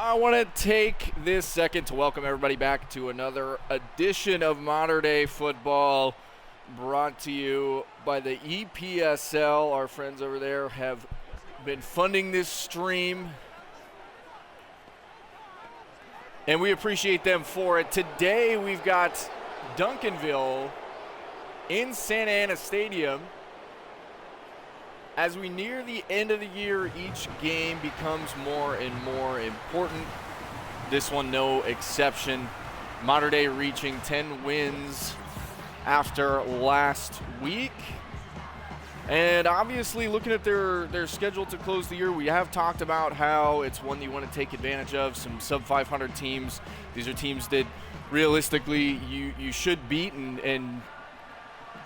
I want to take this second to welcome everybody back to another edition of Modern Day Football, brought to you by the EPSL. Our friends over there have been funding this stream, and we appreciate them for it. Today we've got Duncanville in Santa Ana Stadium. As we near the end of the year, each game becomes more and more important. This one no exception. Modern Day reaching 10 wins after last week. And obviously looking at their schedule to close the year, we have talked about how it's one that you want to take advantage of, some sub-500 teams. These are teams that realistically you should beat and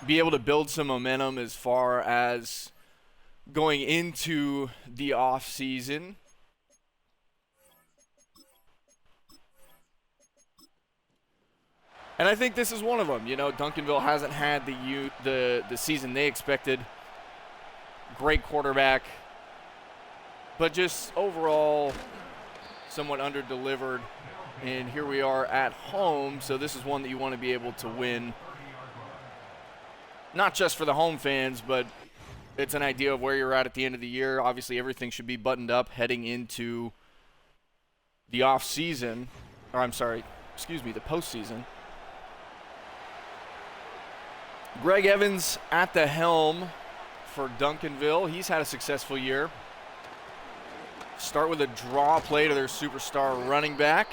be able to build some momentum as far as going into the off season. And I think this is one of them. You know, Duncanville hasn't had the season they expected. Great quarterback, but just overall somewhat under-delivered. And here we are at home, so this is one that you want to be able to win. Not just for the home fans, but it's an idea of where you're at the end of the year. Obviously, everything should be buttoned up heading into the the postseason. Greg Evans at the helm for Duncanville. He's had a successful year. Start with a draw play to their superstar running back.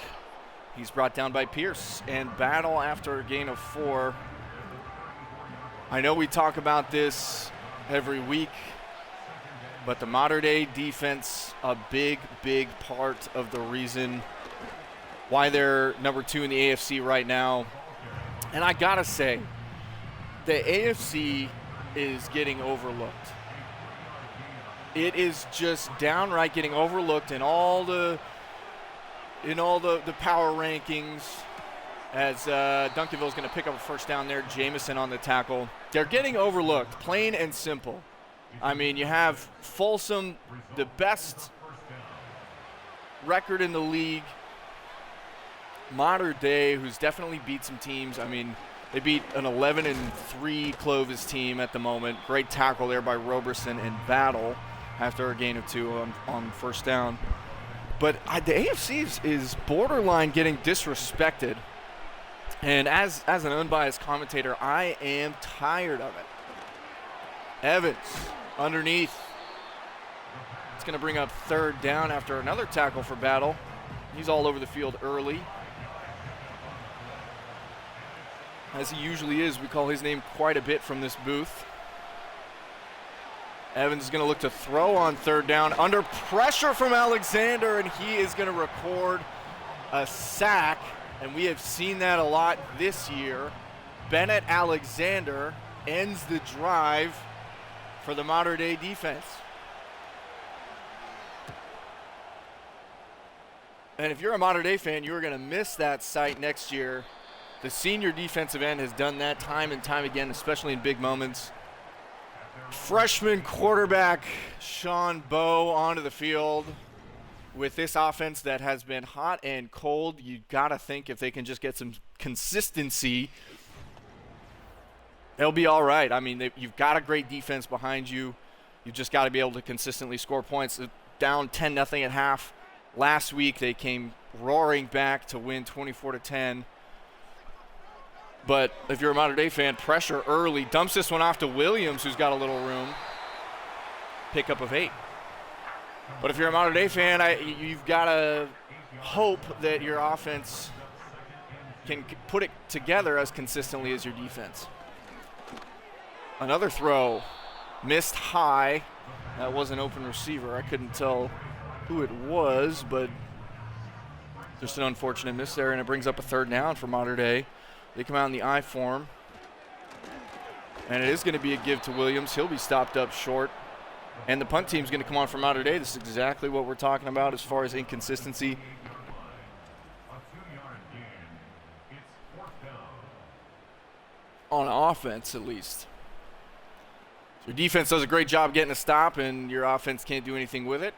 He's brought down by Pierce and battle after a gain of 4. I know we talk about this every week, but the Modern Day defense, a big part of the reason why they're number 2 in the AFC right now. And I gotta say, the AFC is getting overlooked. It is just downright getting overlooked in all the power rankings. As Duncanville's going to pick up a first down there, Jamison on the tackle. They're getting overlooked, plain and simple. I mean, you have Folsom, the best record in the league. Modern Day, who's definitely beat some teams. I mean, they beat an 11-3 Clovis team at the moment. Great tackle there by Roberson and Battle after a gain of 2 on first down. But the AFC is borderline getting disrespected. And as an unbiased commentator, I am tired of it. Evans underneath. It's going to bring up third down after another tackle for Battle. He's all over the field early, as he usually is. We call his name quite a bit from this booth. Evans is going to look to throw on third down under pressure from Alexander, and he is going to record a sack. And we have seen that a lot this year. Bennett Alexander ends the drive for the Modern Day defense. And if you're a Modern Day fan, you are going to miss that sight next year. The senior defensive end has done that time and time again, especially in big moments. Freshman quarterback Sean Bowe onto the field. With this offense that has been hot and cold, you got to think if they can just get some consistency, they'll be all right. I mean, you've got a great defense behind you. You've just got to be able to consistently score points. Down 10-0 at half. Last week, they came roaring back to win 24-10. But if you're a Modern Day fan, pressure early. Dumps this one off to Williams, who's got a little room. Pickup of 8. But if you're a Modern Day fan, you've got to hope that your offense can put it together as consistently as your defense. Another throw, missed high. That was an open receiver. I couldn't tell who it was, but just an unfortunate miss there, and it brings up a third down for Modern Day. They come out in the I form, and it is going to be a give to Williams. He'll be stopped up short. And the punt team's going to come on for Modern Day. This is exactly what we're talking about as far as inconsistency. On offense, at least. Your defense does a great job getting a stop, and your offense can't do anything with it.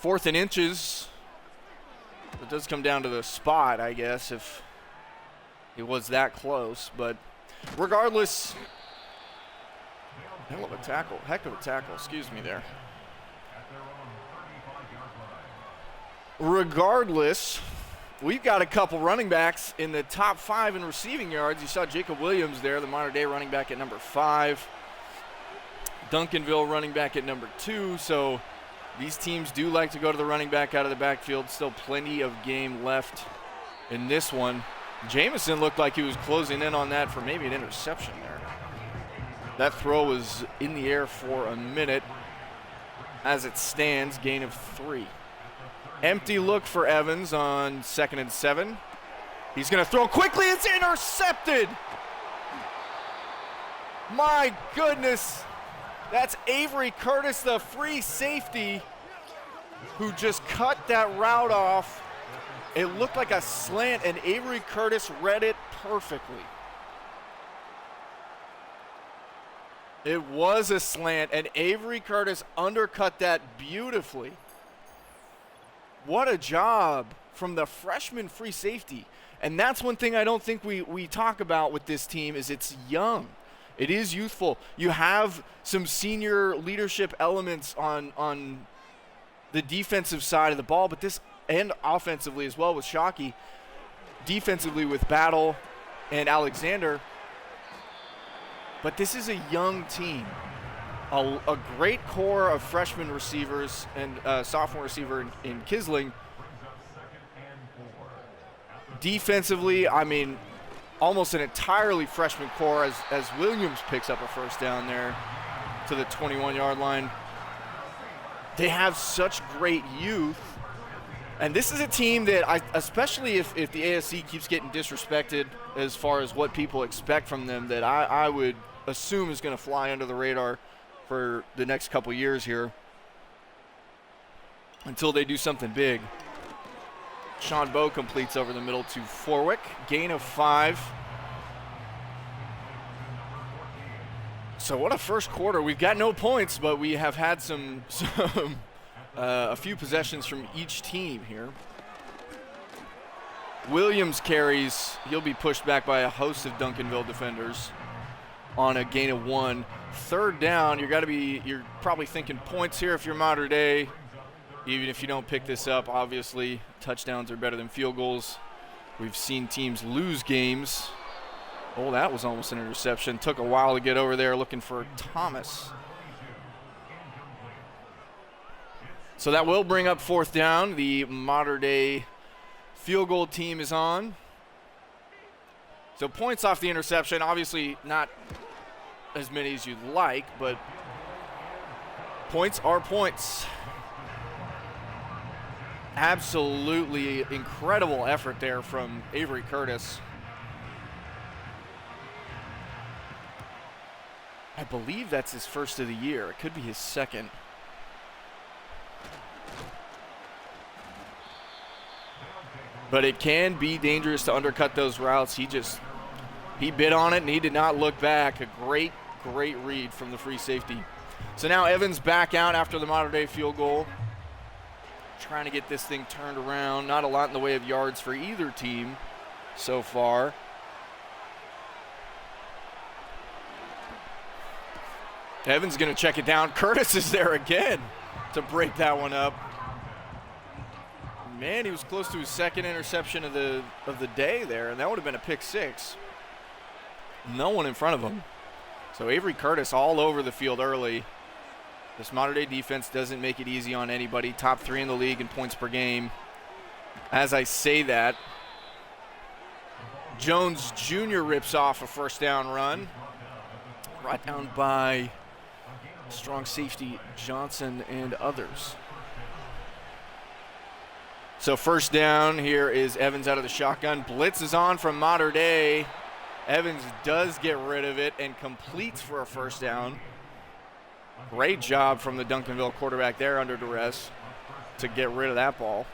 4th and inches. It does come down to the spot, I guess, if it was that close. But regardless, heck of a tackle, excuse me there. Regardless, we've got a couple running backs in the top 5 in receiving yards. You saw Jacob Williams there, the modern-day running back at number 5. Duncanville running back at number 2. So these teams do like to go to the running back out of the backfield. Still plenty of game left in this one. Jamison looked like he was closing in on that for maybe an interception there. That throw was in the air for a minute. As it stands, gain of 3. Empty look for Evans on 2nd and 7. He's going to throw quickly. It's intercepted. My goodness. That's Avery Curtis, the free safety, who just cut that route off. It looked like a slant, and Avery Curtis read it perfectly. It was a slant, and Avery Curtis undercut that beautifully. What a job from the freshman free safety. And that's one thing I don't think we talk about with this team is it's young. It is youthful. You have some senior leadership elements on the defensive side of the ball, but this, and offensively as well with Shockey, defensively with Battle and Alexander. But this is a young team. A great core of freshman receivers and sophomore receiver in Kisling. Defensively, I mean, almost an entirely freshman core as Williams picks up a first down there to the 21-yard line. They have such great youth. And this is a team that, especially if the ASC keeps getting disrespected as far as what people expect from them, that I would assume is going to fly under the radar for the next couple years here until they do something big. Sean Bowe completes over the middle to Forwick. Gain of 5. So what a first quarter. We've got no points, but we have had a few possessions from each team here. Williams carries. He'll be pushed back by a host of Duncanville defenders on a gain of 1. 3rd down, you're probably thinking points here if you're modern day. Even if you don't pick this up, obviously, touchdowns are better than field goals. We've seen teams lose games. Oh, that was almost an interception. Took a while to get over there looking for Thomas. So that will bring up 4th down. The modern day field goal team is on. So points off the interception, obviously not as many as you'd like, but points are points. Absolutely incredible effort there from Avery Curtis. I believe that's his first of the year. It could be his second. But it can be dangerous to undercut those routes. He bit on it and he did not look back. A great read from the free safety. So now Evans back out after the modern day field goal. Trying to get this thing turned around. Not a lot in the way of yards for either team so far. Evans going to check it down. Curtis is there again to break that one up. Man, he was close to his second interception of the day there, and that would have been a pick 6. No one in front of him. So Avery Curtis all over the field early. This modern-day defense doesn't make it easy on anybody. Top 3 in the league in points per game. As I say that, Jones Jr. rips off a first down run. Brought down by strong safety Johnson and others. So first down, here is Evans out of the shotgun. Blitz is on from modern day. Evans does get rid of it and completes for a first down. Great job from the Duncanville quarterback there under duress to get rid of that ball.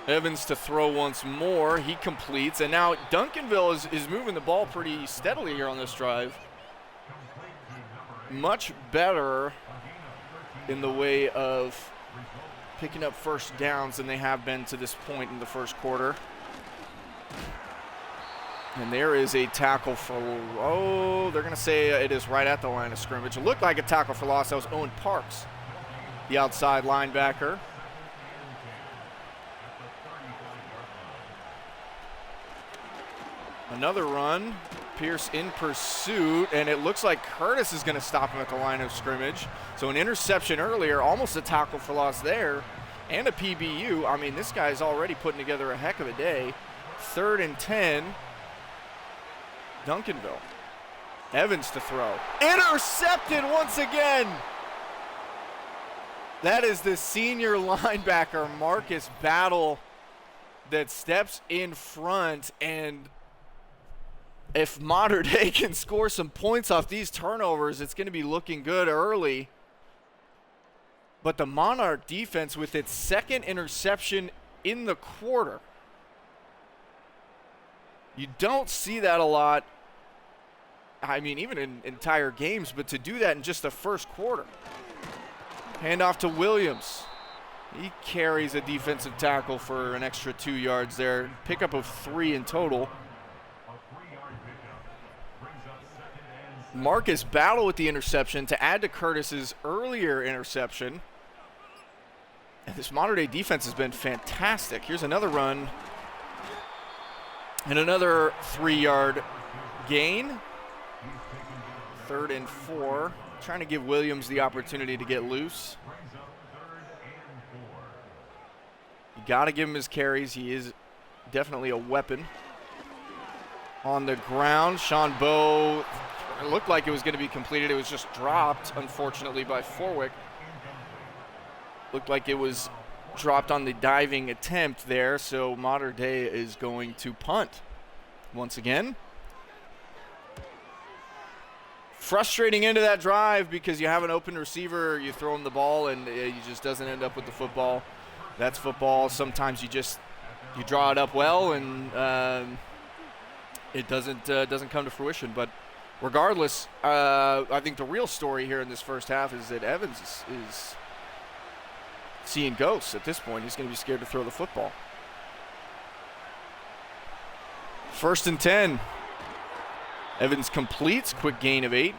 Evans to throw once more. He completes. And now Duncanville is moving the ball pretty steadily here on this drive. Much better in the way of picking up first downs than they have been to this point in the first quarter. And there is a tackle for, they're going to say it is right at the line of scrimmage. It looked like a tackle for loss. That was Owen Parks, the outside linebacker. Another run, Pierce in pursuit, and it looks like Curtis is going to stop him at the line of scrimmage. So an interception earlier, almost a tackle for loss there, and a PBU. I mean, this guy's already putting together a heck of a day. 3rd and 10, Duncanville. Evans to throw. Intercepted once again. That is the senior linebacker, Marcus Battle, that steps in front, and if Mater Dei can score some points off these turnovers, it's going to be looking good early. But the Monarch defense with its 2nd interception in the quarter. You don't see that a lot, I mean, even in entire games, but to do that in just the first quarter. Handoff to Williams. He carries a defensive tackle for an extra 2 yards there. Pickup of 3 in total. Marcus Battle with the interception to add to Curtis's earlier interception. And this Mater Dei defense has been fantastic. Here's another run. And another 3-yard gain. 3rd and 4. Trying to give Williams the opportunity to get loose. You got to give him his carries. He is definitely a weapon. On the ground, Sean Bowe, it looked like it was going to be completed. It was just dropped, unfortunately, by Forwick. Looked like it was dropped on the diving attempt there, so Mater Dei is going to punt once again. Frustrating end of that drive because you have an open receiver, you throw him the ball, and he just doesn't end up with the football. That's football. Sometimes you draw it up well, and it doesn't come to fruition. But regardless, I think the real story here in this first half is that Evans is seeing ghosts at this point. He's going to be scared to throw the football. 1st and 10. Evans completes, quick gain of 8.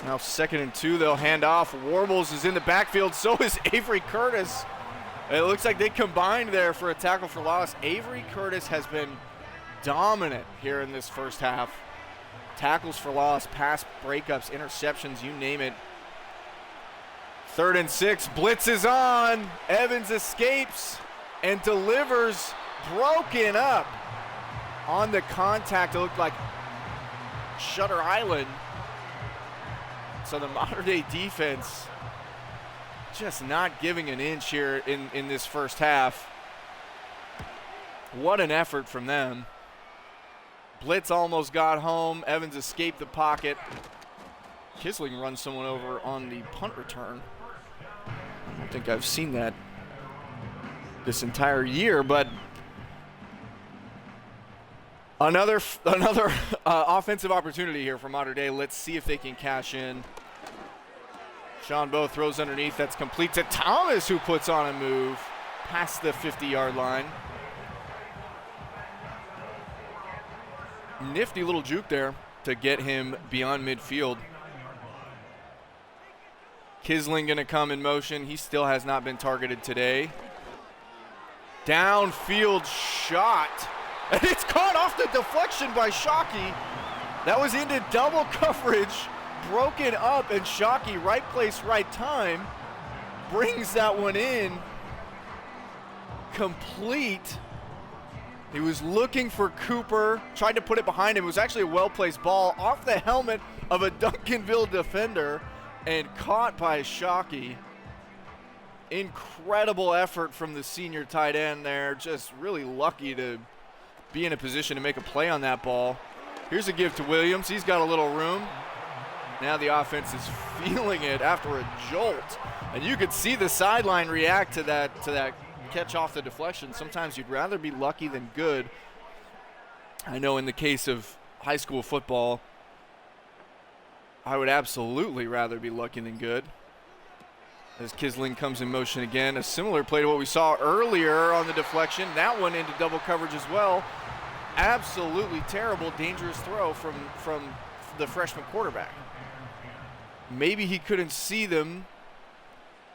Now 2nd and 2, they'll hand off. Warbles is in the backfield, so is Avery Curtis. It looks like they combined there for a tackle for loss. Avery Curtis has been dominant here in this first half. Tackles for loss, pass breakups, interceptions, you name it. 3rd and 6, blitz is on. Evans escapes and delivers, broken up. On the contact, it looked like Shutter Island. So the Mater Dei defense just not giving an inch here in this first half. What an effort from them. Blitz almost got home. Evans escaped the pocket. Kisling runs someone over on the punt return. I don't think I've seen that this entire year, but another offensive opportunity here for Mater Dei. Let's see if they can cash in. Sean Bowe throws underneath. That's complete to Thomas, who puts on a move past the 50-yard line. Nifty little juke there to get him beyond midfield. Kisling going to come in motion. He still has not been targeted today. Downfield shot. And it's caught off the deflection by Shockey. That was into double coverage. Broken up, and Shockey, right place, right time, brings that one in. Complete. He was looking for Cooper, tried to put it behind him. It was actually a well-placed ball off the helmet of a Duncanville defender and caught by Shockey. Incredible effort from the senior tight end there. Just really lucky to be in a position to make a play on that ball. Here's a give to Williams. He's got a little room. Now the offense is feeling it after a jolt. And you could see the sideline react to that catch off the deflection. Sometimes you'd rather be lucky than good. I know in the case of high school football, I would absolutely rather be lucky than good. As Kisling comes in motion again, a similar play to what we saw earlier on the deflection. That one into double coverage as well. Absolutely terrible, dangerous throw from the freshman quarterback. Maybe he couldn't see them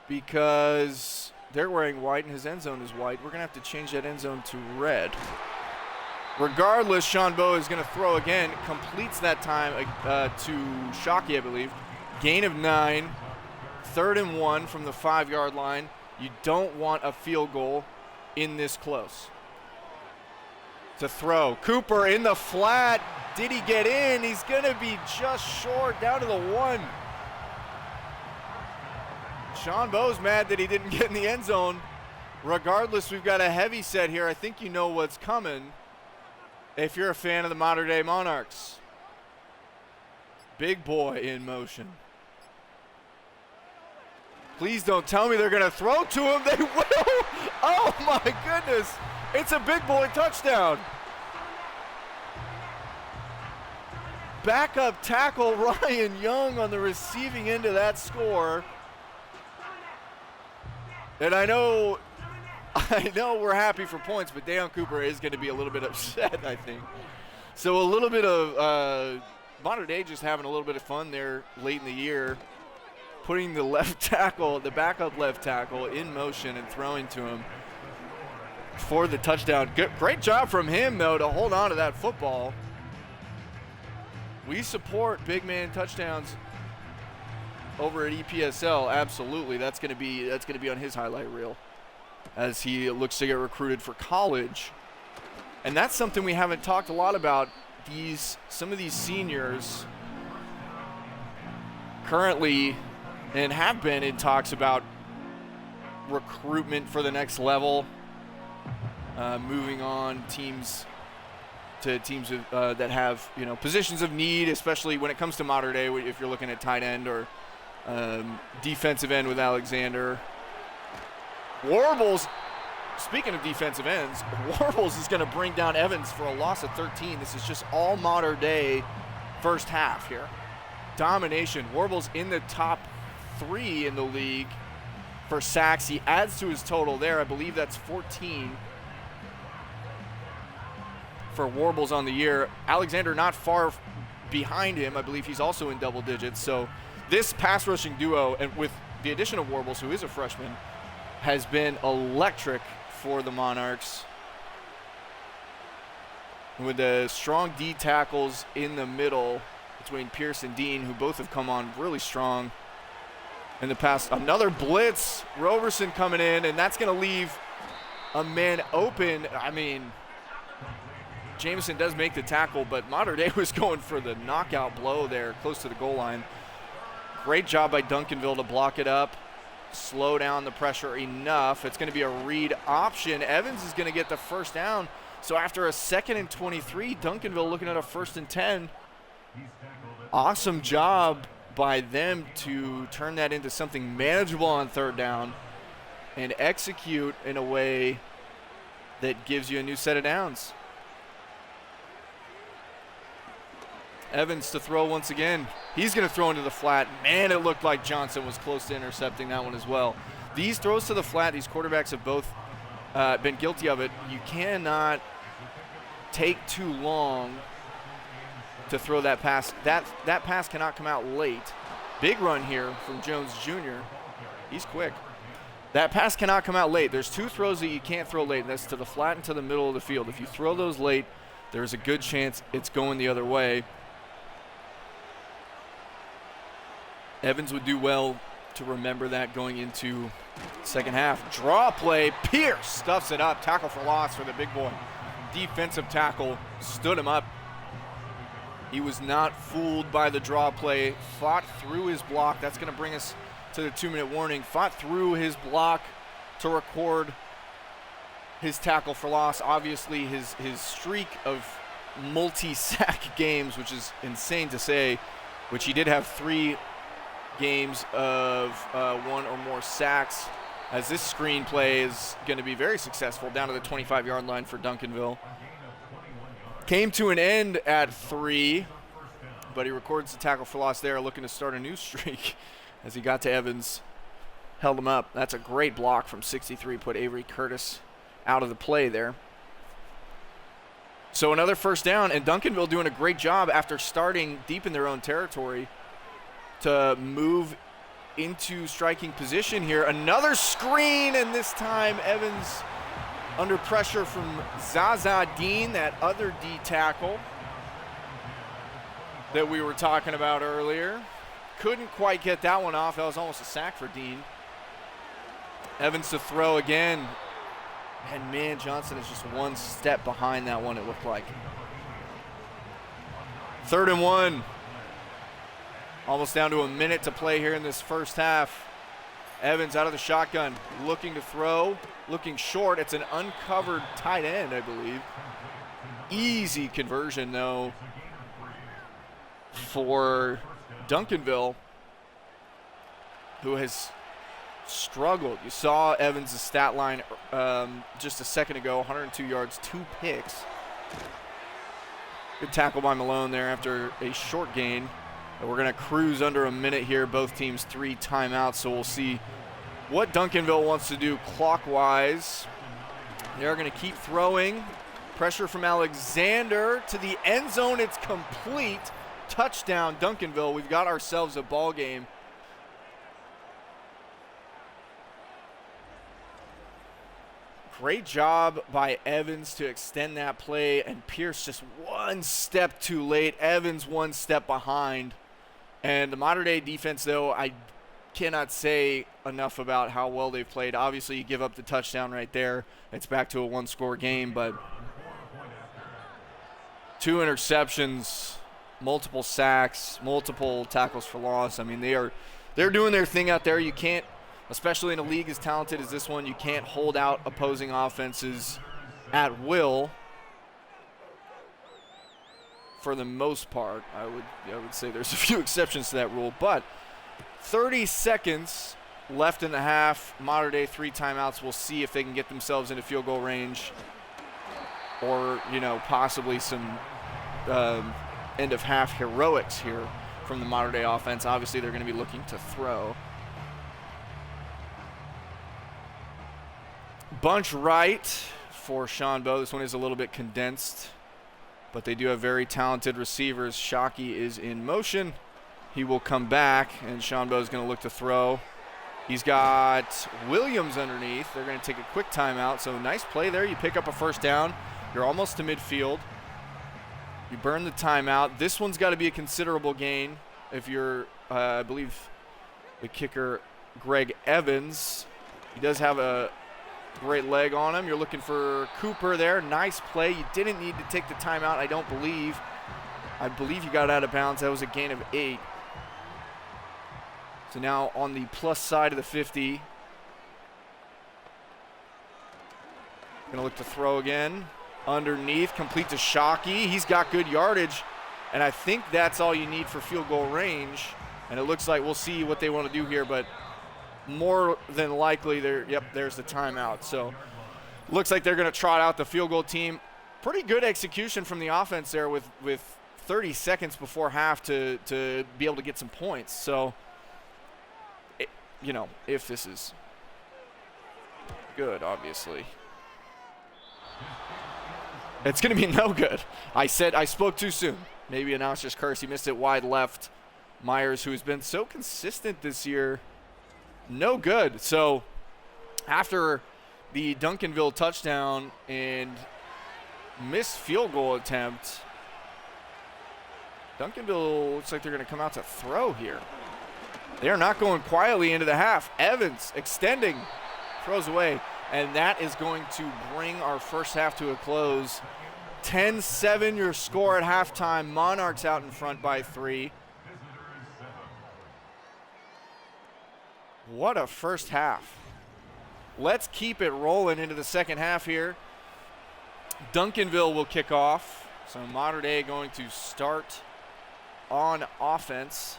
because they're wearing white and his end zone is white. We're going to have to change that end zone to red. Regardless, Sean Bowe is going to throw again. Completes that time to Shockey, I believe. Gain of 9. 3rd and 1 from the 5-yard line. You don't want a field goal in this close. To throw. Cooper in the flat. Did he get in? He's going to be just short, down to the 1. Sean Bowe's mad that he didn't get in the end zone. Regardless, we've got a heavy set here. I think you know what's coming if you're a fan of the modern-day Monarchs. Big boy in motion. Please don't tell me they're going to throw to him. They will. Oh, my goodness. It's a big boy touchdown. Backup tackle Ryan Young on the receiving end of that score. And I know we're happy for points, but Deion Cooper is going to be a little bit upset, I think. So a little bit of Modern Day just having a little bit of fun there late in the year, putting the left tackle, the backup left tackle, in motion and throwing to him for the touchdown. Great job from him, though, to hold on to that football. We support big man touchdowns over at EPSL, absolutely. That's going to be on his highlight reel as he looks to get recruited for college. And that's something we haven't talked a lot about. Some of these seniors currently and have been in talks about recruitment for the next level, moving on teams that have positions of need, especially when it comes to modern day. If you're looking at tight end or defensive end with Alexander. Warbles, speaking of defensive ends, Warbles is going to bring down Evans for a loss of 13. This is just all modern day first half here. Domination. Warbles in the top 3 in the league for sacks. He adds to his total there. I believe that's 14 for Warbles on the year. Alexander not far behind him. I believe he's also in double digits. So this pass rushing duo, and with the addition of Warbles, who is a freshman, has been electric for the Monarchs. With the strong D tackles in the middle between Pierce and Dean, who both have come on really strong in the past. Another blitz, Roberson coming in, and that's going to leave a man open. I mean, Jameson does make the tackle, but Mater Dei was going for the knockout blow there close to the goal line. Great job by Duncanville to block it up, slow down the pressure enough. It's going to be a read option. Evans is going to get the first down. So after a 2nd and 23, Duncanville looking at a 1st and 10. Awesome job by them to turn that into something manageable on 3rd down and execute in a way that gives you a new set of downs. Evans to throw once again. He's going to throw into the flat. Man, it looked like Johnson was close to intercepting that one as well. These throws to the flat, these quarterbacks have both been guilty of it. You cannot take too long to throw that pass. That pass cannot come out late. Big run here from Jones Jr. He's quick. That pass cannot come out late. There's 2 throws that you can't throw late, and that's to the flat and to the middle of the field. If you throw those late, there's a good chance it's going the other way. Evans would do well to remember that going into second half. Draw play. Pierce stuffs it up. Tackle for loss for the big boy. Defensive tackle stood him up. He was not fooled by the draw play. Fought through his block. That's going to bring us to the 2-minute warning. Fought through his block to record his tackle for loss. Obviously, his streak of multi-sack games, which is insane to say, which he did have 3 games of 1 or more sacks, as this screen play is going to be very successful down to the 25-yard line for Duncanville. Came to an end at 3, but he records the tackle for loss there, looking to start a new streak as he got to Evans, held him up. That's a great block from 63, put Avery Curtis out of the play there. So another first down, and Duncanville doing a great job after starting deep in their own territory to move into striking position here. Another screen, and this time Evans under pressure from Zaza Dean, that other D tackle that we were talking about earlier. Couldn't quite get that one off. That was almost a sack for Dean. Evans to throw again. And man, Johnson is just one step behind that one, it looked like. 3rd and 1. Almost down to a minute to play here in this first half. Evans out of the shotgun, looking to throw, looking short. It's an uncovered tight end, I believe. Easy conversion, though, for Duncanville, who has struggled. You saw Evans' stat line just a second ago, 102 yards, 2 picks. Good tackle by Malone there after a short gain. We're going to cruise under a minute here. Both teams 3 timeouts, so we'll see what Duncanville wants to do clockwise. They're going to keep throwing. Pressure from Alexander to the end zone. It's complete. Touchdown, Duncanville. We've got ourselves a ball game. Great job by Evans to extend that play, and Pierce just one step too late. Evans 1 step behind. And the modern-day defense, though, I cannot say enough about how well they've played. Obviously, you give up the touchdown right there. It's back to a 1-score game, but 2 interceptions, multiple sacks, multiple tackles for loss. I mean, they're doing their thing out there. You can't, especially in a league as talented as this one, you can't hold out opposing offenses at will. For the most part, I would say there's a few exceptions to that rule, but 30 seconds left in the half. Modern day 3 timeouts. We'll see if they can get themselves into field goal range, or possibly some end of half heroics here from the modern day offense. Obviously, they're going to be looking to throw. Bunch right for Sean Bowe. This one is a little bit condensed, but they do have very talented receivers. Shockey is in motion. He will come back, and Sean Bowe is going to look to throw. He's got Williams underneath. They're going to take a quick timeout. So nice play there. You pick up a first down. You're almost to midfield. You burn the timeout. This one's got to be a considerable gain if you're, I believe, the kicker, Greg Evans. He does have a great leg on him. You're looking for Cooper there. Nice play. You didn't need to take the timeout, I don't believe. I believe you got out of bounds. That was a gain of 8. So now on the plus side of the 50. Gonna look to throw again. Underneath, complete to Shockey. He's got good yardage, and I think that's all you need for field goal range. And it looks like we'll see what they want to do here, but more than likely, there's the timeout. So looks like they're going to trot out the field goal team. Pretty good execution from the offense there with 30 seconds before half to be able to get some points. So, if this is good, obviously, it's going to be no good. I spoke too soon. Maybe announcer's curse. He missed it wide left. Myers, who has been so consistent this year, no good. So after the Duncanville touchdown and missed field goal attempt, Duncanville looks like they're going to come out to throw here. They are not going quietly into the half. Evans extending, throws away, and that is going to bring our first half to a close. 10-7 your score at halftime. Monarchs out in front by 3. What a first half. Let's keep it rolling into the second half here. Duncanville will kick off. So Mater Dei going to start on offense.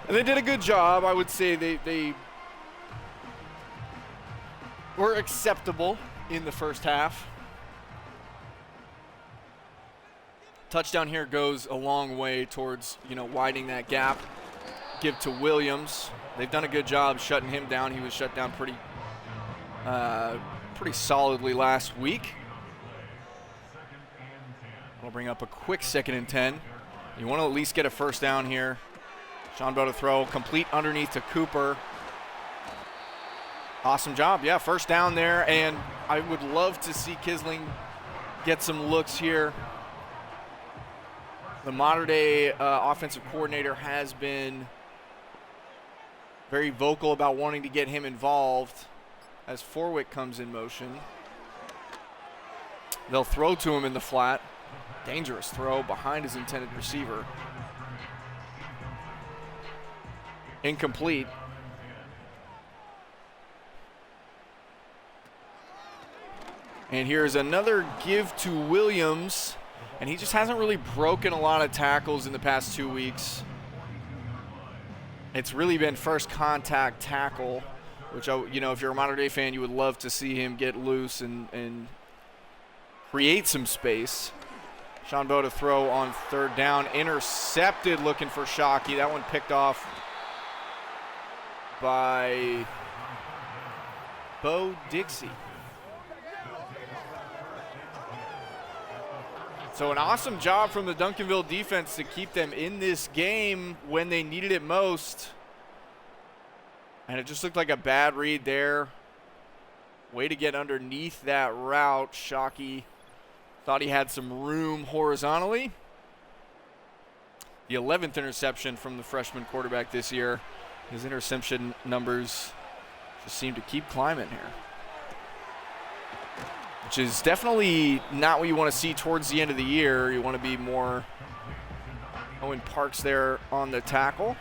And they did a good job. I would say they were acceptable in the first half. Touchdown here goes a long way towards, widening that gap. Give to Williams. They've done a good job shutting him down. He was shut down pretty solidly last week. We'll bring up a quick 2nd and 10. You want to at least get a first down here. Sean Bowe to throw, complete underneath to Cooper. Awesome job. Yeah, first down there, and I would love to see Kisling get some looks here. The Mater Dei offensive coordinator has been very vocal about wanting to get him involved as Forwick comes in motion. They'll throw to him in the flat. Dangerous throw behind his intended receiver. Incomplete. And here's another give to Williams. And he just hasn't really broken a lot of tackles in the past 2 weeks. It's really been first contact tackle, which, if you're a Mater Dei fan, you would love to see him get loose and create some space. Sean Bowe to throw on 3rd down. Intercepted, looking for Shockey. That one picked off by Bo Dixie. So an awesome job from the Duncanville defense to keep them in this game when they needed it most. And it just looked like a bad read there. Way to get underneath that route. Shockey thought he had some room horizontally. The 11th interception from the freshman quarterback this year. His interception numbers just seem to keep climbing here, which is definitely not what you want to see towards the end of the year. You want to be more Owen Parks there on the tackle.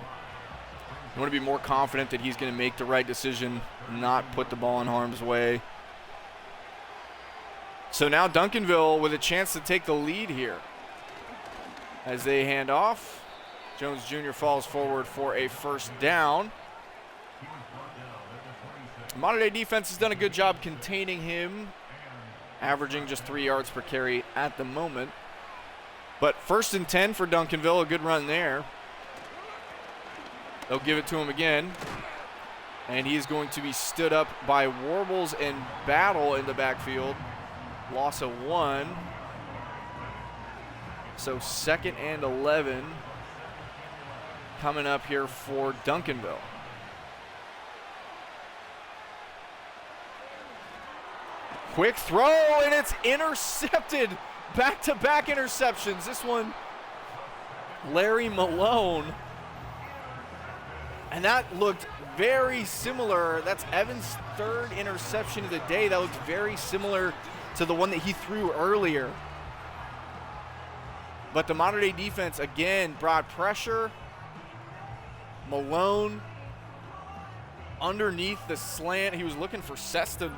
You want to be more confident that he's going to make the right decision, not put the ball in harm's way. So now Duncanville with a chance to take the lead here. As they hand off, Jones Jr. falls forward for a first down. Mater Dei defense has done a good job containing him, averaging just 3 yards per carry at the moment. But 1st and 10 for Duncanville, a good run there. They'll give it to him again. And he's going to be stood up by Warbles and Battle in the backfield. Loss of 1. So 2nd and 11 coming up here for Duncanville. Quick throw, and it's intercepted. Back-to-back interceptions. This one, Larry Malone. And that looked very similar. That's Evan's 3rd interception of the day. That looked very similar to the one that he threw earlier. But the Mater Dei defense, again, brought pressure. Malone underneath the slant. He was looking for Seston.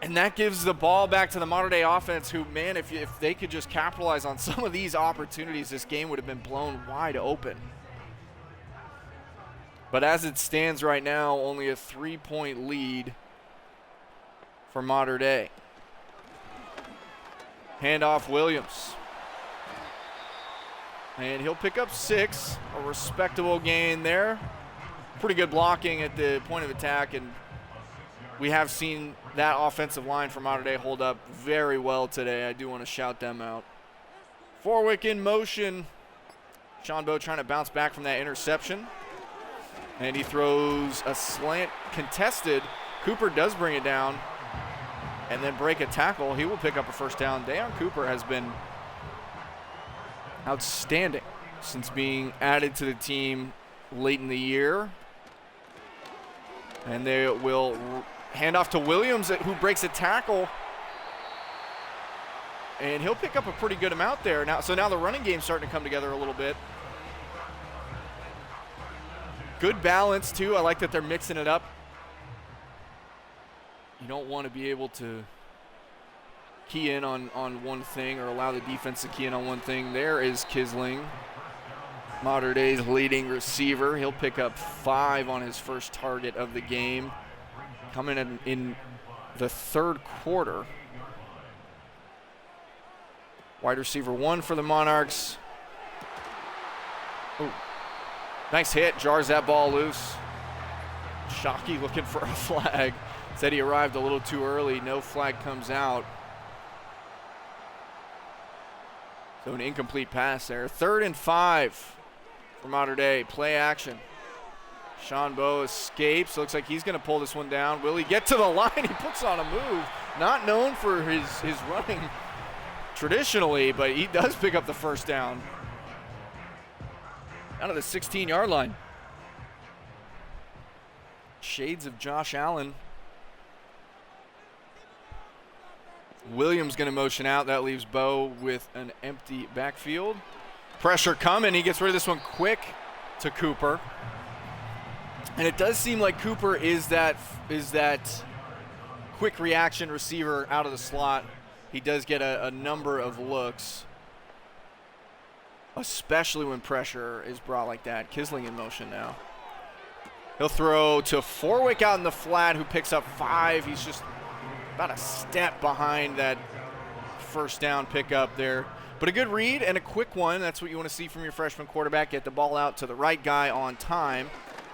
And that gives the ball back to the Mater Dei offense, who, man, if they could just capitalize on some of these opportunities, this game would have been blown wide open. But as it stands right now, only a 3-point lead for Mater Dei. Handoff Williams. And he'll pick up 6, a respectable gain there. Pretty good blocking at the point of attack, and we have seen that offensive line for Mater Dei hold up very well today. I do want to shout them out. Forwick in motion. Sean Bowe trying to bounce back from that interception. And he throws a slant contested. Cooper does bring it down and then break a tackle. He will pick up a first down. Deion Cooper has been outstanding since being added to the team late in the year. And they will hand off to Williams, who breaks a tackle. And he'll pick up a pretty good amount there. So now the running game's starting to come together a little bit. Good balance, too. I like that they're mixing it up. You don't want to be able to key in on one thing or allow the defense to key in on one thing. There is Kisling, Mater Dei's leading receiver. He'll pick up 5 on his first target of the game. Coming in the third quarter. Wide receiver 1 for the Monarchs. Ooh. Nice hit, jars that ball loose. Shockey looking for a flag. Said he arrived a little too early. No flag comes out. So an incomplete pass there. 3rd and 5 for Mater Dei. Play action. Sean Bowe escapes. Looks like he's going to pull this one down. Will he get to the line? He puts on a move. Not known for his running traditionally, but he does pick up the first down. Out of the 16-yard line. Shades of Josh Allen. Williams going to motion out. That leaves Bowe with an empty backfield. Pressure coming. He gets rid of this one quick to Cooper. And it does seem like Cooper is that quick reaction receiver out of the slot. He does get a number of looks, especially when pressure is brought like that. Kisling in motion now. He'll throw to Forwick out in the flat, who picks up 5. He's just about a step behind that first down pickup there. But a good read and a quick one. That's what you want to see from your freshman quarterback. Get the ball out to the right guy on time.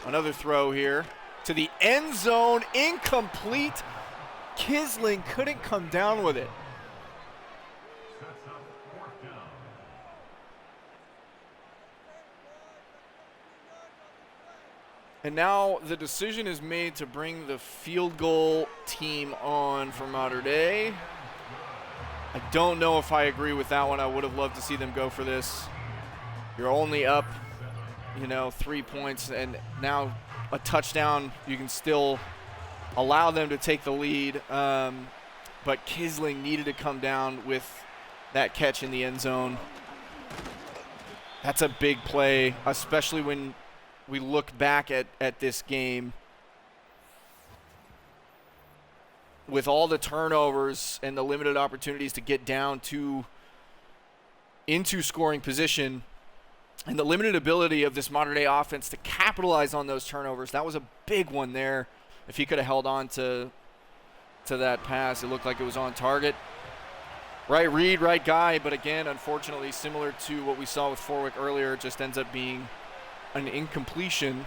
Another throw here to the end zone. Incomplete. Kisling couldn't come down with it. And now the decision is made to bring the field goal team on for Mater Dei. I don't know if I agree with that one. I would have loved to see them go for this. You're only up, 3 points, and now a touchdown. You can still allow them to take the lead. But Kisling needed to come down with that catch in the end zone. That's a big play, especially when we look back at this game with all the turnovers and the limited opportunities to get down into scoring position and the limited ability of this Mater Dei offense to capitalize on those turnovers. That was a big one there. If he could have held on to that pass, it looked like it was on target. Right read, right guy, but again, unfortunately, similar to what we saw with Forwick earlier, it just ends up being an incompletion,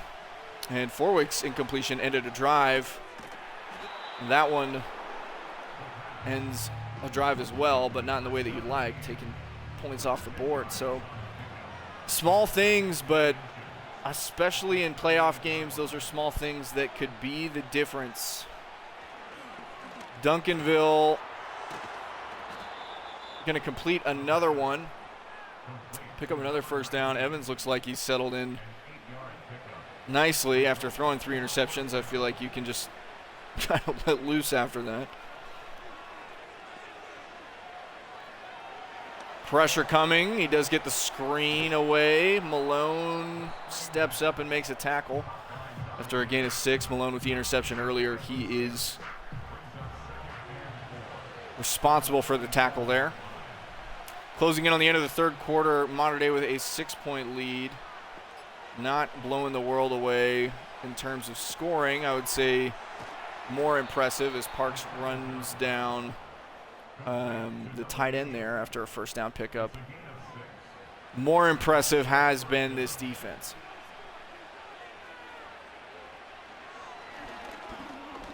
and Forwick's incompletion ended a drive. And that one ends a drive as well, but not in the way that you'd like, taking points off the board. So small things, but especially in playoff games, those are small things that could be the difference. Duncanville going to complete another one, pick up another first down. Evans looks like he's settled in nicely after throwing 3 interceptions. I feel like you can just kind of let loose after that. Pressure coming. He does get the screen away. Malone steps up and makes a tackle. After a gain of 6, Malone with the interception earlier, he is responsible for the tackle there. Closing in on the end of the third quarter, Mater Dei with a 6-point lead. Not blowing the world away in terms of scoring. I would say more impressive as Parks runs down the tight end there after a first down pickup. More impressive has been this defense.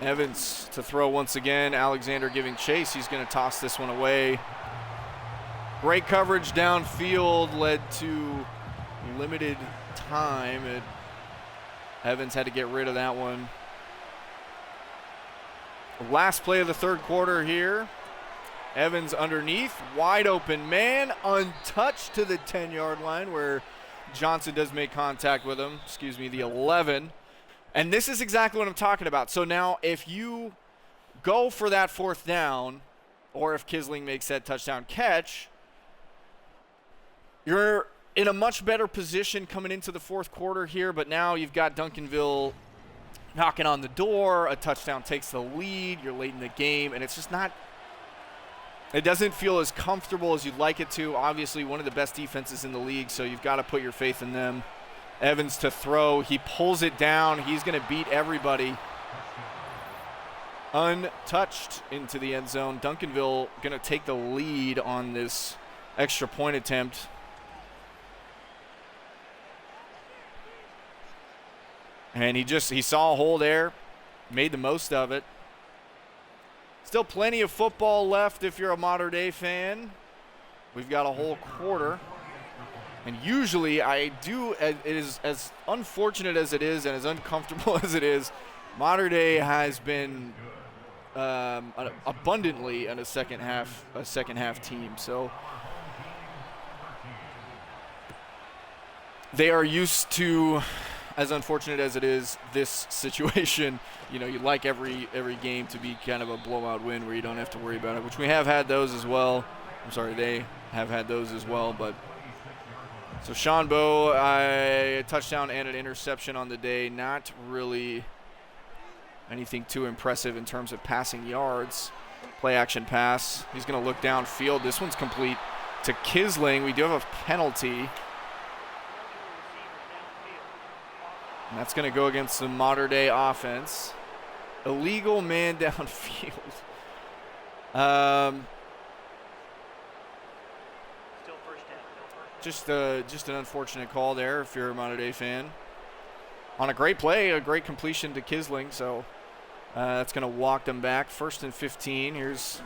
Evans to throw once again. Alexander giving chase. He's going to toss this one away. Great coverage downfield led to limited time. Evans had to get rid of that one. Last play of the third quarter here. Evans underneath, wide open man, untouched to the 10-yard line where Johnson does make contact with him. The 11. And this is exactly what I'm talking about. So now if you go for that fourth down, or if Kisling makes that touchdown catch, you're in a much better position coming into the fourth quarter here, but now you've got Duncanville knocking on the door, a touchdown takes the lead, you're late in the game, and it's just not – it doesn't feel as comfortable as you'd like it to. Obviously, one of the best defenses in the league, so you've got to put your faith in them. Evans to throw. He pulls it down. He's going to beat everybody untouched into the end zone. Duncanville going to take the lead on this extra point attempt. And he saw a hole there, made the most of it. Still plenty of football left if you're a Mater Dei fan. We've got a whole quarter. And usually it is as unfortunate as it is and as uncomfortable as it is, Mater Dei has been abundantly in a second half team. So they are used to, as unfortunate as it is, this situation. You know, you like every game to be kind of a blowout win where you don't have to worry about it, which we have had those as well. I'm sorry, they have had those as well. But so Sean Bowe, a touchdown and an interception on the day. Not really anything too impressive in terms of passing yards. Play action pass. He's going to look downfield. This one's complete to Kisling. We do have a penalty. And that's going to go against the Mater Dei offense. Illegal man downfield. Just an unfortunate call there if you're a Mater Dei fan. On a great play, a great completion to Kisling. So that's going to walk them back. 1st and 15. Here's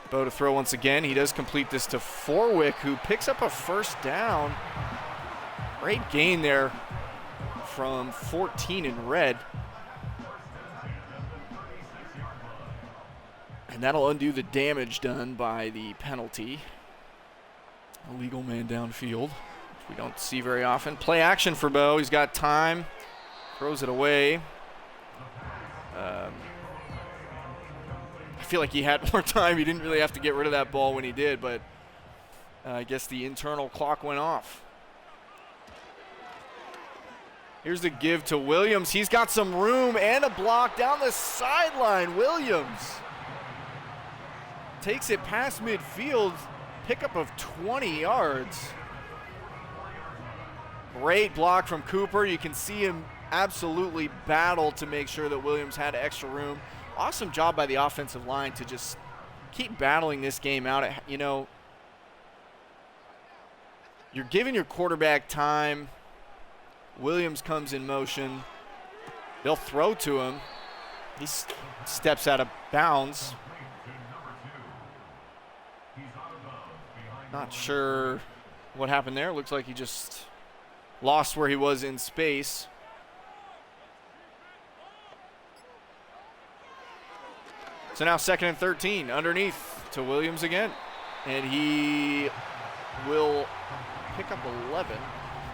Bowe to throw once again. He does complete this to Forwick, who picks up a first down. Great gain there from 14 in red. And that'll undo the damage done by the penalty. Illegal man downfield, which we don't see very often. Play action for Bowe. He's got time. Throws it away. I feel like he had more time. He didn't really have to get rid of that ball when he did, but I guess the internal clock went off. Here's the give to Williams. He's got some room and a block down the sideline. Williams takes it past midfield. Pickup of 20 yards. Great block from Cooper. You can see him absolutely battle to make sure that Williams had extra room. Awesome job by the offensive line to just keep battling this game out. You know, you're giving your quarterback time. Williams comes in motion. They'll throw to him. He steps out of bounds. Not sure what happened there. Looks like he just lost where he was in space. So now 2nd and 13, underneath to Williams again. And he will pick up 11.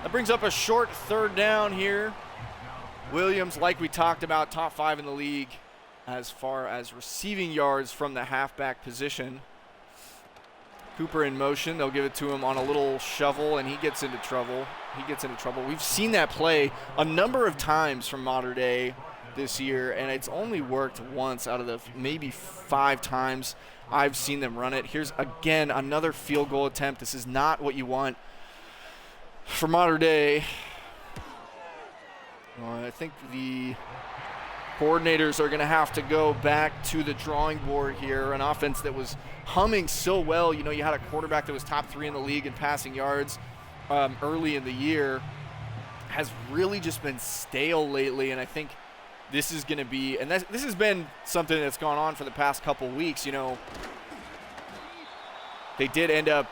That brings up a short 3rd down here. Williams, like we talked about, top 5 in the league as far as receiving yards from the halfback position. Cooper in motion. They'll give it to him on a little shovel, and he gets into trouble. We've seen that play a number of times from Mater Dei this year, and it's only worked once out of the maybe 5 times I've seen them run it. Here's, again, another field goal attempt. This is not what you want for Mater Dei. I think the coordinators are going to have to go back to the drawing board here. An offense that was humming so well. You know, you had a quarterback that was top 3 in the league in passing yards early in the year. Has really just been stale lately, and I think this is going to be, and this has been something that's gone on for the past couple weeks. You know, they did end up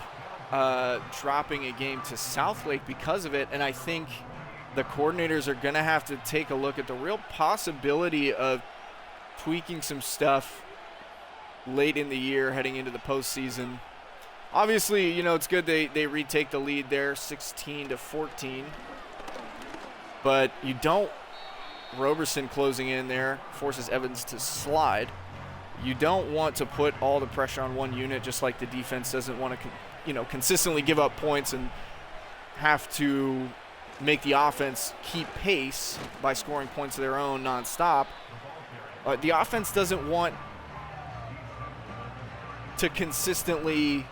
dropping a game to Southlake because of it, and I think the coordinators are going to have to take a look at the real possibility of tweaking some stuff late in the year heading into the postseason. Obviously, you know, it's good they retake the lead there, 16-14. But you don't, Roberson closing in there, forces Evans to slide. You don't want to put all the pressure on one unit, just like the defense doesn't want to, you know, consistently give up points and have to make the offense keep pace by scoring points of their own nonstop. The offense doesn't want to consistently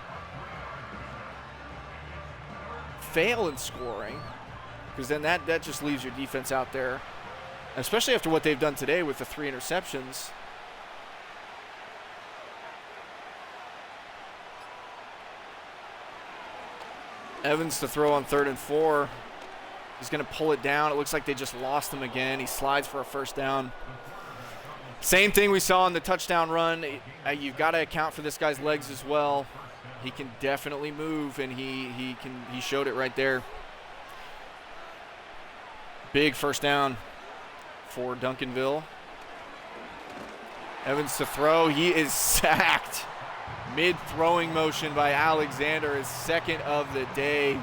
fail in scoring, because then that just leaves your defense out there, especially after what they've done today with the 3 interceptions. Evans to throw on 3rd and 4. He's going to pull it down. It looks like they just lost him again. He slides for a first down. Same thing we saw on the touchdown run. You've got to account for this guy's legs as well. He can definitely move, and he showed it right there. Big first down for Duncanville. Evans to throw. He is sacked. Mid-throwing motion by Alexander, his 2nd of the day.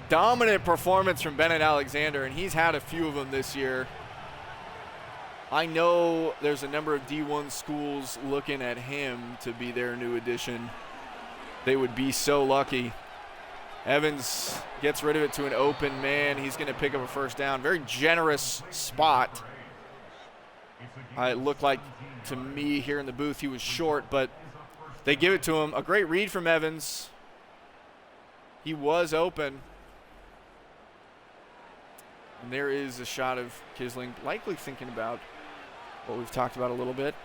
Dominant performance from Bennett Alexander, and he's had a few of them this year. I know there's a number of D1 schools looking at him to be their new addition. They would be so lucky. Evans gets rid of it to an open man. He's going to pick up a first down. Very generous spot. It looked like to me here in the booth he was short, but they give it to him. A great read from Evans. He was open. And there is a shot of Kisling likely thinking about what we've talked about a little bit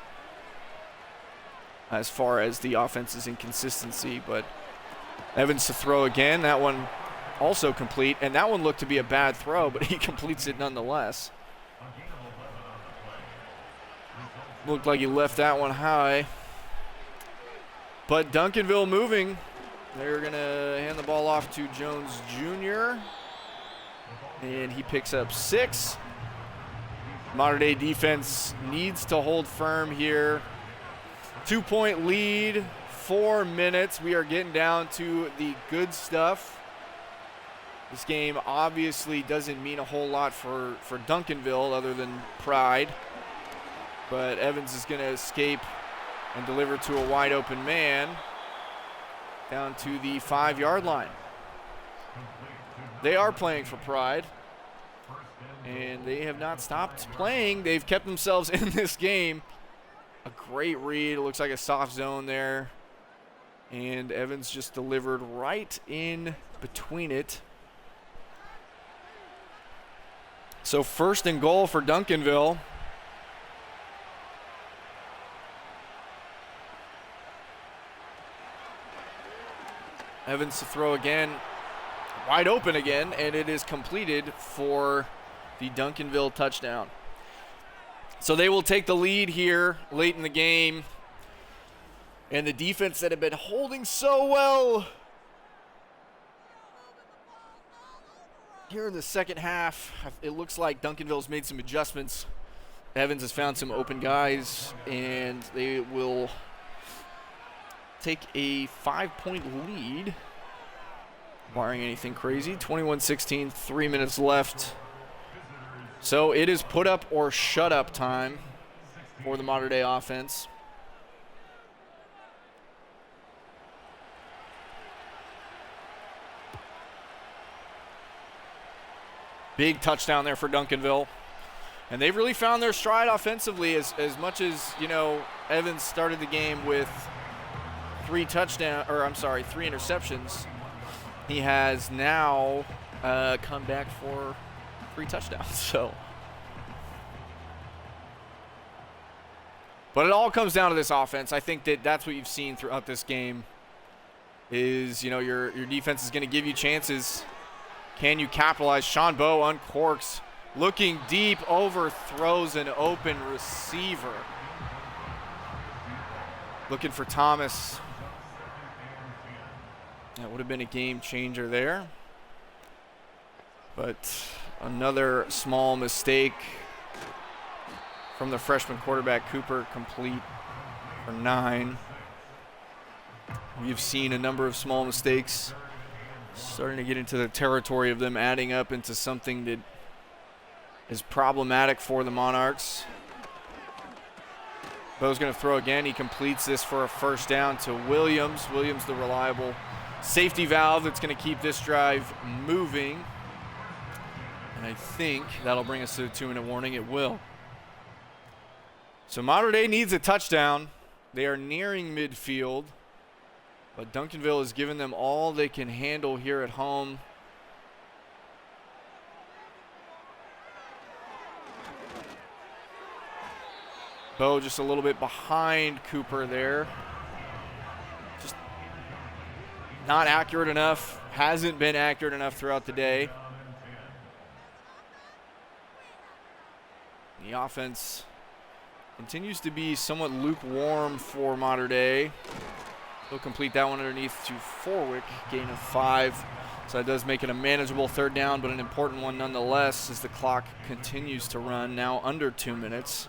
as far as the offense's inconsistency, but Evans to throw again. That one also complete, and that one looked to be a bad throw, but he completes it nonetheless. Looked like he left that one high. But Duncanville moving. They're going to hand the ball off to Jones Jr., and he picks up 6. Modern Day defense needs to hold firm here. 2-point lead, 4 minutes. We are getting down to the good stuff. This game obviously doesn't mean a whole lot for Duncanville other than pride. But Evans is going to escape and deliver to a wide open man down to the 5-yard line. They are playing for pride, and they have not stopped playing. They've kept themselves in this game. A great read. It looks like a soft zone there. And Evans just delivered right in between it. So 1st and goal for Duncanville. Evans to throw again. Wide open again, and it is completed for the Duncanville touchdown. So they will take the lead here late in the game. And the defense that had been holding so well here in the second half, it looks like Duncanville's made some adjustments. Evans has found some open guys, and they will take a 5-point lead, barring anything crazy. 21-16, 3 minutes left. So it is put up or shut up time for the Modern Day offense. Big touchdown there for Duncanville. And they've really found their stride offensively as much as, Evans started the game with 3 interceptions. He has now come back for 3 touchdowns. So, but it all comes down to this offense. I think that's what you've seen throughout this game is, your defense is going to give you chances. Can you capitalize? Sean Bowe uncorks, looking deep, overthrows an open receiver. Looking for Thomas. That would have been a game changer there. But another small mistake from the freshman quarterback, Cooper, complete for 9. We've seen a number of small mistakes starting to get into the territory of them adding up into something that is problematic for the Monarchs. Bo's going to throw again. He completes this for a first down to Williams. Williams, the reliable safety valve that's going to keep this drive moving. And I think that'll bring us to a 2-minute warning. It will. So Mater Dei needs a touchdown. They are nearing midfield, but Duncanville has given them all they can handle here at home. Bo just a little bit behind Cooper there. Just not accurate enough. Hasn't been accurate enough throughout the day. The offense continues to be somewhat lukewarm for Mater Dei. They'll complete that one underneath to Forwick, gain of 5. So that does make it a manageable third down, but an important one nonetheless as the clock continues to run, now under 2 minutes.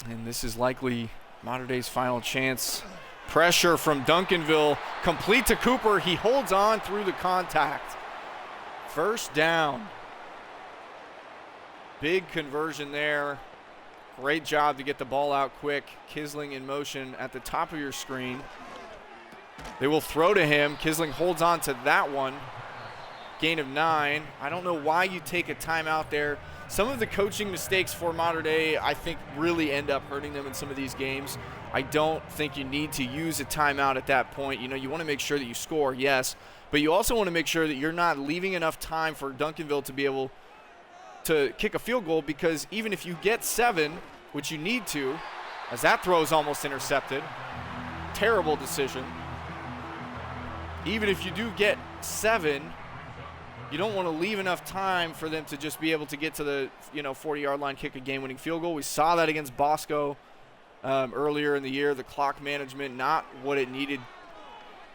And this is likely Mater Dei's final chance. Pressure from Duncanville, complete to Cooper. He holds on through the contact. First down. Big conversion there. Great job to get the ball out quick. Kisling in motion at the top of your screen. They will throw to him. Kisling holds on to that one. Gain of 9. I don't know why you take a timeout there. Some of the coaching mistakes for Mater Dei, I think, really end up hurting them in some of these games. I don't think you need to use a timeout at that point. You know, you want to make sure that you score, yes, but you also want to make sure that you're not leaving enough time for Duncanville to be able to kick a field goal, because even if you get 7, which you need to, as that throw is almost intercepted, terrible decision. Even if you do get 7, you don't want to leave enough time for them to just be able to get to the 40-yard line, kick a game-winning field goal. We saw that against Bosco earlier in the year. The clock management, not what it needed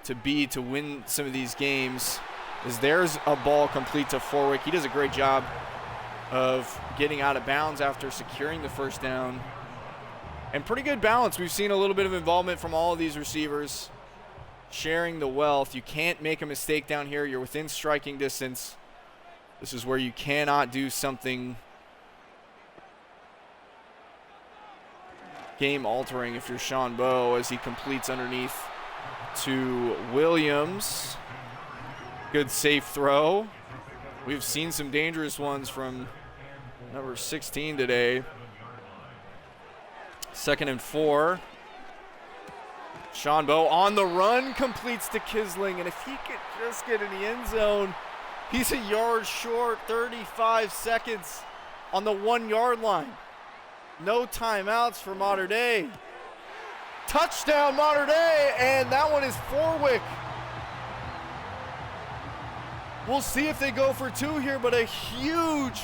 to be to win some of these games. As there's a ball complete to Forwick. He does a great job of getting out of bounds after securing the first down. And pretty good balance. We've seen a little bit of involvement from all of these receivers, sharing the wealth. You can't make a mistake down here. You're within striking distance. This is where you cannot do something game-altering if you're Sean Bo, as he completes underneath to Williams. Good safe throw. We've seen some dangerous ones from number 16 today. 2nd and 4. Sean Bo on the run, completes to Kisling, and if he could just get in the end zone, he's a yard short, 35 seconds on the 1-yard line. No timeouts for Mater Dei. Touchdown Mater Dei, and that one is Forwick. We'll see if they go for 2 here, but a huge,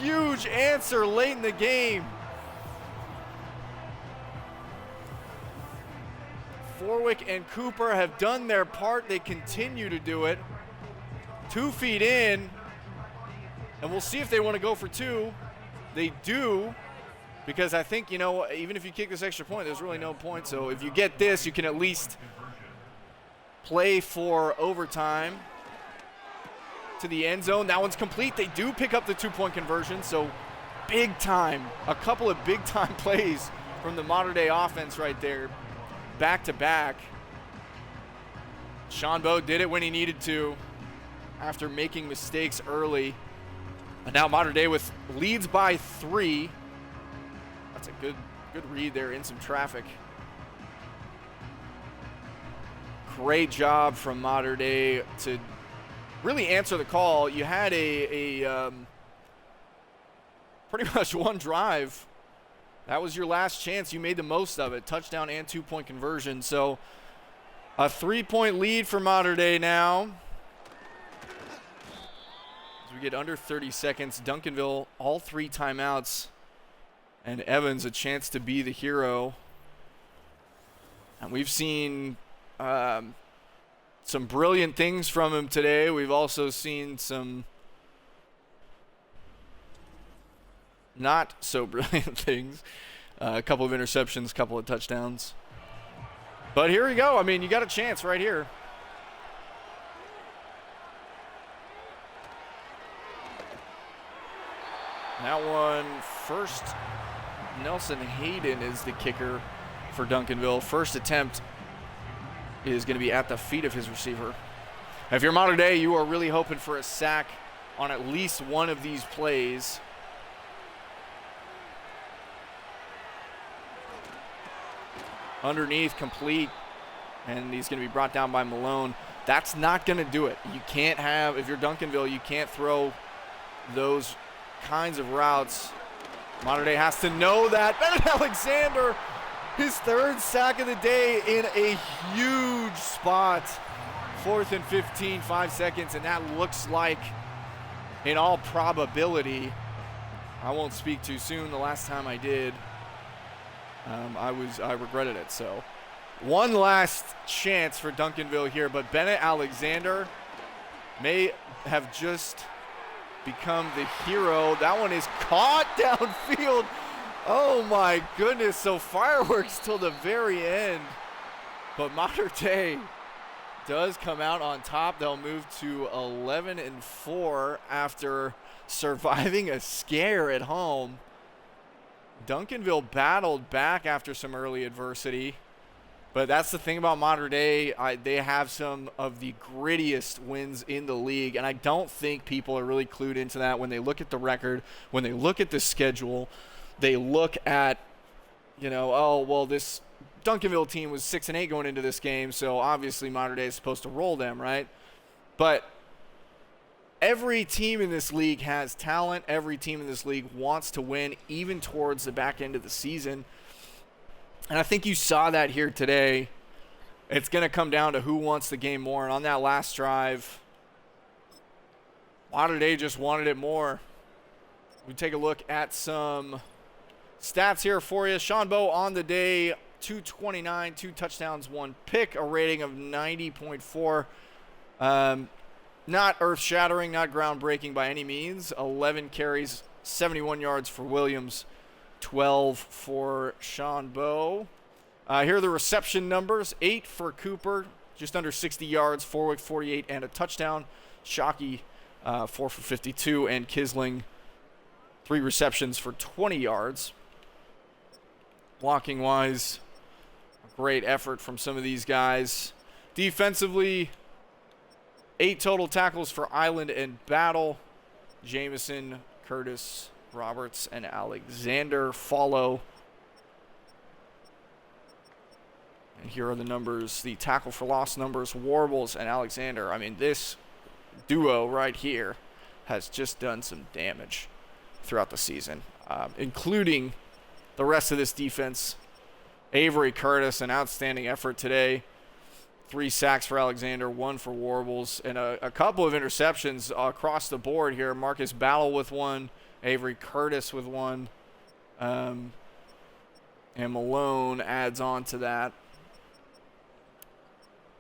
huge answer late in the game. Forwick and Cooper have done their part. They continue to do it. 2 feet in, and we'll see if they want to go for 2. They do, because I think, even if you kick this extra point, there's really no point. So if you get this, you can at least play for overtime to the end zone. That one's complete. They do pick up the 2-point conversion, so big time. A couple of big time plays from the Mater Dei offense right there. Back to back. Sean Bo did it when he needed to after making mistakes early. And now Mater Dei with leads by 3. That's a good read there in some traffic. Great job from Mater Dei to really answer the call. You had a pretty much one drive. That was your last chance. You made the most of it. Touchdown and 2-point conversion. So a 3-point lead for Mater Dei now. As we get under 30 seconds, Duncanville, all 3 timeouts. And Evans, a chance to be the hero. And we've seen some brilliant things from him today. We've also seen some not so brilliant things. A couple of interceptions, a couple of touchdowns. But here we go. I mean, you got a chance right here. That one first Nelson Hayden is the kicker for Duncanville. First attempt is going to be at the feet of his receiver. If you're Mater Dei, you are really hoping for a sack on at least one of these plays. Underneath, complete, and he's going to be brought down by Malone. That's not going to do it. You can't have, if you're Duncanville, you can't throw those kinds of routes. Mater Dei has to know that. Bennett Alexander, his third sack of the day in a huge spot. 4th and 15, 5 seconds, and that looks like, in all probability, I won't speak too soon. The last time I did, I regretted it. So one last chance for Duncanville here, but Bennett Alexander may have just become the hero. That one is caught downfield. Oh my goodness. So fireworks till the very end, but Mater Dei does come out on top. They'll move to 11-4 after surviving a scare at home. Duncanville battled back after some early adversity, but that's the thing about Mater Dei. They have some of the grittiest wins in the league, and I don't think people are really clued into that when they look at the record, when they look at the schedule. They look at, oh, well, this Duncanville team was 6-8 going into this game, so obviously Mater Dei is supposed to roll them, right? But every team in this league has talent. Every team in this league wants to win, even towards the back end of the season. And I think you saw that here today. It's going to come down to who wants the game more. And on that last drive, Mater Dei just wanted it more. We take a look at some stats here for you. Sean Bowe on the day, 229, 2 touchdowns, 1 pick, a rating of 90.4. Not earth-shattering, not groundbreaking by any means. 11 carries, 71 yards for Williams, 12 for Sean Bowe. Here are the reception numbers. 8 for Cooper, just under 60 yards, 448 and a touchdown. Shockey, 4 for 52, and Kisling, 3 receptions for 20 yards. Blocking-wise, great effort from some of these guys. Defensively, 8 total tackles for Island and Battle. Jameson, Curtis, Roberts, and Alexander follow. And here are the numbers, the tackle for loss numbers, Warbles and Alexander. I mean, this duo right here has just done some damage throughout the season, including the rest of this defense. Avery Curtis, an outstanding effort today. 3 sacks for Alexander, 1 for Warbles, and a couple of interceptions across the board here. Marcus Battle with 1, Avery Curtis with 1, and Malone adds on to that.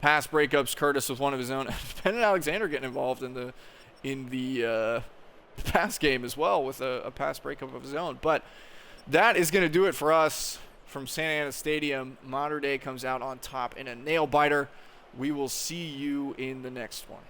Pass breakups, Curtis with 1 of his own. Bennett Alexander getting involved in the pass game as well with a pass breakup of his own. But that is going to do it for us from Santa Ana Stadium. Mater Dei comes out on top in a nail-biter. We will see you in the next one.